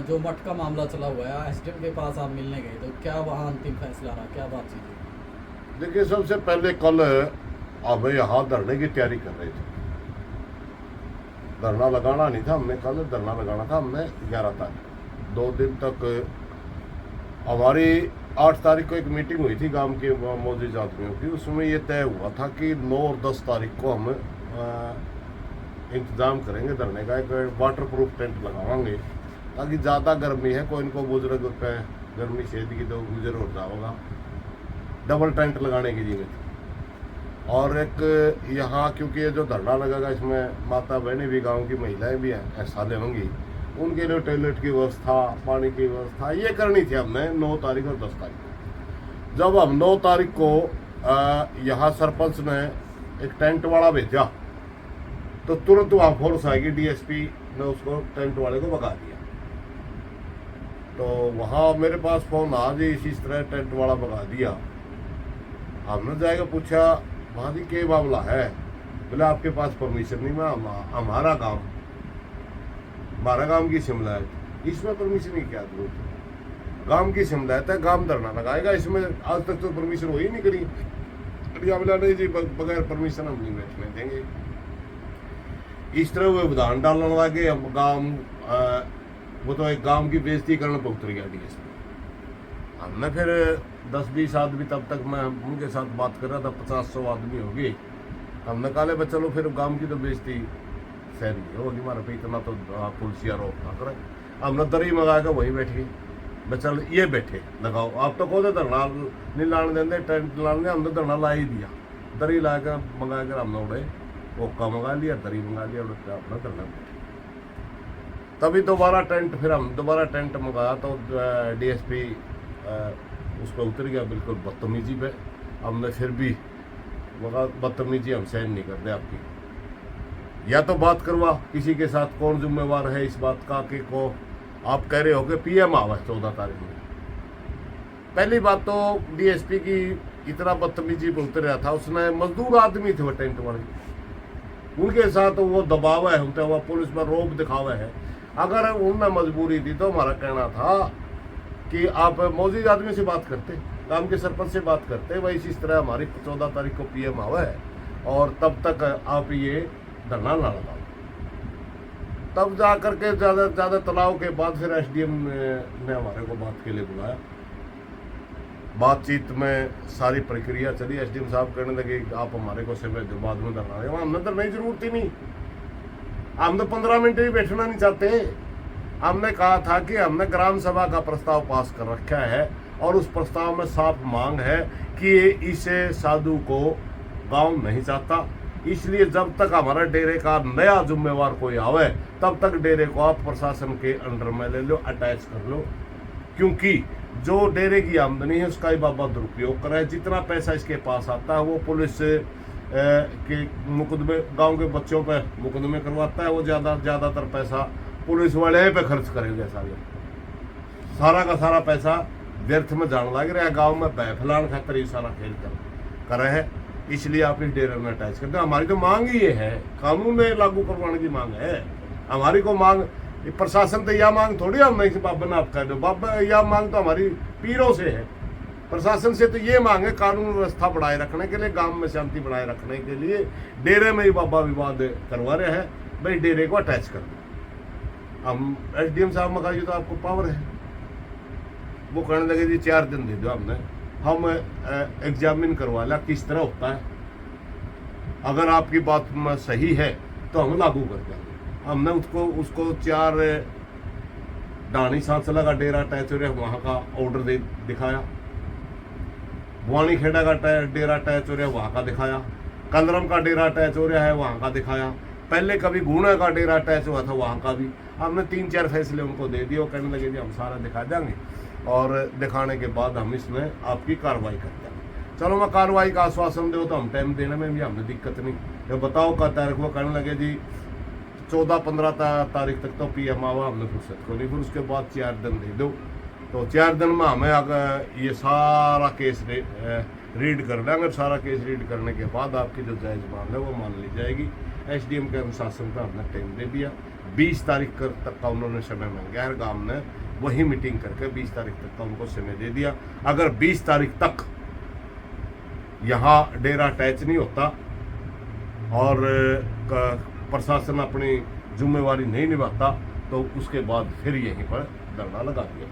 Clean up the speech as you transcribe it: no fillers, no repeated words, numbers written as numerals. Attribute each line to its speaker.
Speaker 1: जो मठ का मामला चला हुआ है, एसडीएम के पास आप मिलने गए तो क्या वहाँ अंतिम फैसला रहा, क्या बातचीत हुई?
Speaker 2: देखिए, सबसे पहले कल अब यहाँ धरने की तैयारी कर रहे थे। धरना लगाना नहीं था हमने, कल धरना लगाना था हमने 11 तारीख। 2 दिन तक हमारी 8 तारीख को एक मीटिंग हुई थी गांव के मौजूद आदमियों की। उसमें ये तय हुआ था कि 9 और 10 तारीख को हम इंतज़ाम करेंगे धरने का। एक वाटर प्रूफ टेंट लगावांगे ताकि ज़्यादा गर्मी है, कोई इनको बुजुर्ग पे गर्मी सेद की तो गुजर हो जाओगा। डबल टेंट लगाने की जरूरत थी। और एक यहाँ क्योंकि ये जो धरना लगेगा इसमें माता बहनें भी, गांव की महिलाएं भी हिस्सा लेंगी, उनके लिए टॉयलेट की व्यवस्था, पानी की व्यवस्था ये करनी थी हमने 9 तारीख और 10 तारीख को। जब हम 9 तारीख को यहाँ सरपंच ने एक टेंट वाला भेजा तो तुरंत वहाँ फोर्स आएगी, डीएसपी ने उसको टेंट वाले को भगा दिया। तो वहाँ मेरे पास फोन आ जी इस तरह टेंट वाला भगा दिया। हमने जाएगा पूछा भाजी के मामला है? बोले आपके पास परमिशन नहीं, मैं हमारा गांव की शिमलायत, इसमें परमिशन की क्या जरूरत है? गांव की शिमलायत है, गांव धरना लगाएगा, इसमें आज तक तो परमिशन हो ही नहीं करी। बोला नहीं जी बगैर परमिशन हम नहीं बैठने देंगे। इस तरह वो विधान डालने लगे। हम गांव वो तो एक गांव की बेइज्जती करने पर उतर गया डीएसपी। हमने फिर 10-20 आदमी, तब तक मैं उनके साथ बात कर रहा था, 50-100 आदमी हो गए। हमने कहा चलो फिर गांव की तो बेइज्जती सहन नहीं होगी हमारे पे, इतना तो पुलिस आरोप ना करें। हमने दरी मंगा के वही बैठ गए। चल ये बैठे लगाओ, आप तो कहते धरना नहीं लाने देंगे, टेंट लाने, हमने धरना ला ही दिया। दरी ला कर मंगा कर हमने उड़े ओका मंगा लिया, दरी मंगा लिया, अपना धरना बैठे। तभी दोबारा टेंट, फिर हम दोबारा टेंट मंगाया तो डीएसपी उस पर उतर गया बिल्कुल बदतमीजी पे। हमने फिर भी मगा बदतमीजी हम सहन नहीं करते आपकी। या तो बात करवा किसी के साथ, कौन जिम्मेवार है इस बात का कि को आप कह रहे हो कि पीएम आवा 14 तारीख में। पहली बात तो डीएसपी की इतना बदतमीजी पे उतर रहा था, उसने मजदूर आदमी थे वो टेंट वाले, उनके साथ वो दबाव है, उनसे वो पुलिस पर रोब दिखावा है। अगर उनमें मजबूरी थी तो हमारा कहना था कि आप मौजूद आदमी से बात करते, गांव के सरपंच से बात करते, वही इस तरह हमारी 14 तारीख को पीएम आवा है और तब तक आप ये धरना ना लगाओ। तब जा करके ज़्यादा तनाव के बाद फिर एसडीएम ने हमारे को बात के लिए बुलाया। बातचीत में सारी प्रक्रिया चली। एसडीएम साहब कहने लगे आप हमारे को समय दो, बाद में धरना है। हमने धरने की जरूरत ही नहीं, हम तो 15 मिनट भी बैठना नहीं चाहते। हमने कहा था कि हमने ग्राम सभा का प्रस्ताव पास कर रखा है और उस प्रस्ताव में साफ मांग है कि इसे साधु को गांव नहीं चाहता, इसलिए जब तक हमारा डेरे का नया जिम्मेवार कोई आवे तब तक डेरे को आप प्रशासन के अंडर में ले लो, अटैच कर लो, क्योंकि जो डेरे की आमदनी है उसका ही बाबा दुरुपयोग कर रहा है। जितना पैसा इसके पास आता है वो पुलिस के मुकदमे, गांव के बच्चों पे मुकदमे करवाता है, वो ज़्यादातर पैसा पुलिस वाले पे खर्च करेंगे। सारा का सारा पैसा व्यर्थ में जाने लग रहा है, गांव में बहफलान खातर ये सारा खेल कर रहे हैं। इसलिए आप इस डेरे में अटैच करते हैं। हमारी तो मांग ही ये है, कानून में लागू करवाने की मांग है हमारी। को मांग प्रशासन तो यह मांग थोड़ी हम नहीं बाबा ने आप कह दो, बाबा यह मांग तो हमारी पीरों से है। प्रशासन से तो ये मांग है कानून व्यवस्था बढ़ाए रखने के लिए, गांव में शांति बनाए रखने के लिए डेरे में ही बाबा विवाद करवा रहे हैं, भाई डेरे को अटैच कर दो। हम एसडीएम साहब में कहा तो आपको पावर है, वो कहने लगे जी 4 दिन दे दो, हम एग्जामिन करवा ला किस तरह होता है, अगर आपकी बात में सही है तो हम लागू कर देंगे। हमने उसको 4 डानी सांसला का डेरा अटैच हो रहा है वहाँ का ऑर्डर दिखाया, बुआनी खेड़ा का डेरा अटैच हो रहा है वहाँ का दिखाया, कंदरम का डेरा अटैच हो रहा है वहाँ का दिखाया, पहले कभी गुना का डेरा अटैच हुआ था वहाँ का भी। हमने 3-4 फैसले उनको दे दिए। वो कहने लगे जी हम सारा दिखा देंगे और दिखाने के बाद हम इसमें आपकी कार्रवाई कर देंगे। चलो मैं कार्रवाई का आश्वासन दो तो हम टाइम देने में भी हमने दिक्कत नहीं, तो बताओ का तारीख। वो कहने लगे जी 14-15 तारीख तक तो पीएम आवा, हमने फुर्सत को नहीं, फिर उसके बाद 4 दिन दे दो। तो 4 दिन में हमें अगर ये सारा केस रीड कर लेंगे, सारा केस रीड करने के बाद आपकी जो जायज़ मांग है वो मान ली जाएगी। एसडीएम के अनुशासन पर हमने टाइम दे दिया, 20 तारीख तक का उन्होंने समय मांगा है। गांव ने वही मीटिंग करके 20 तारीख तक का उनको समय दे दिया। अगर 20 तारीख तक यहाँ डेरा अटैच नहीं होता और प्रशासन अपनी जिम्मेवारी नहीं निभाता तो उसके बाद फिर यहीं पर धरना लगा दिया।